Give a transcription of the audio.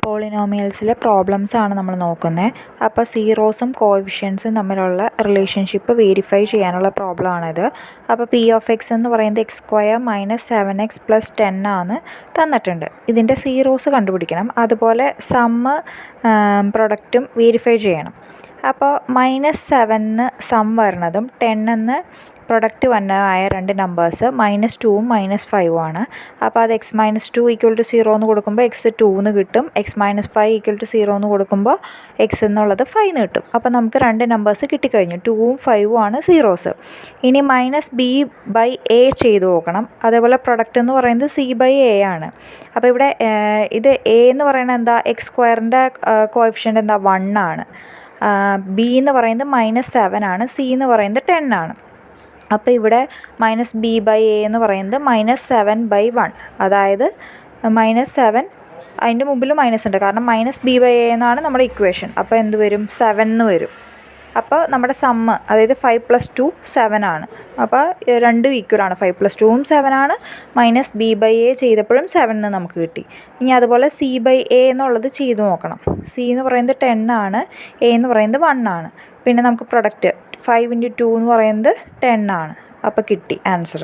പോളിനോമിയൽസിലെ പ്രോബ്ലംസാണ് നമ്മൾ നോക്കുന്നത്. അപ്പോൾ സീറോസും കോഎഫിഷ്യൻസും തമ്മിലുള്ള റിലേഷൻഷിപ്പ് വെരിഫൈ ചെയ്യാനുള്ള പ്രോബ്ലമാണിത്. അപ്പോൾ പി ഓഫ് എക്സ് എന്ന് പറയുന്നത് X square minus 7x plus 10 ആണ് തന്നിട്ടുണ്ട്. ഇതിൻ്റെ സീറോസ് കണ്ടുപിടിക്കണം. അതുപോലെ സമ്മ് പ്രൊഡക്റ്റും വെരിഫൈ ചെയ്യണം. അപ്പോൾ -7 സം വരുന്നതും 10 പ്രൊഡക്റ്റ് വന്നതായ രണ്ട് നമ്പേഴ്സ് -2ഉം -5ഉം ആണ്. അപ്പോൾ അത് x - 2 = 0 എന്ന് കൊടുക്കുമ്പോൾ x 2 എന്ന് കിട്ടും. x - 5 = 0 എന്ന് കൊടുക്കുമ്പോൾ x എന്നുള്ളത് 5 എന്ന് കിട്ടും. അപ്പോൾ നമുക്ക് രണ്ട് നമ്പേഴ്സ് കിട്ടിക്കഴിഞ്ഞു. 2ഉം 5ഉം ആണ് സീറോസ്. ഇനി -b/a ചെയ്ത് നോക്കണം. അതേപോലെ പ്രൊഡക്റ്റ് എന്ന് പറയുന്നത് c/a ആണ്. അപ്പോൾ ഇവിടെ ഇത് a എന്ന് പറയുന്നത് എന്താ, എക്സ് സ്ക്വയറിൻ്റെ കോഎഫിഷ്യൻ്റ് എന്താ, 1 ആണ്. b എന്ന് പറയുന്നത് -7 ആണ്. c എന്ന് പറയുന്നത് 10 ആണ്. അപ്പോൾ ഇവിടെ -b/a എന്ന് പറയുന്നത് -7/1, അതായത് -7, അതിൻ്റെ മുമ്പിൽ മൈനസ് ഉണ്ട്, കാരണം -b/a എന്നാണ് നമ്മുടെ ഇക്വേഷൻ. അപ്പോൾ എന്ത് വരും, 7 എന്ന് വരും. അപ്പോൾ നമ്മുടെ സമ്മ്, അതായത് 5 + 2 7 ആണ്. അപ്പോൾ രണ്ടും ഈക്വലാണ്. 5 + 2ഉം 7 ആണ്. -b/a ചെയ്തപ്പോഴും 7 എന്ന് നമുക്ക് കിട്ടി. ഇനി അതുപോലെ c/a എന്നുള്ളത് ചെയ്ത് നോക്കണം. c എന്ന് പറയുന്നത് 10 ആണ്. a എന്ന് പറയുന്നത് 1 ആണ്. പിന്നെ നമുക്ക് പ്രൊഡക്റ്റ് 5 × 2 എന്ന് പറയുന്നത് 10 ആണ്. അപ്പോൾ കിട്ടി ആൻസർ.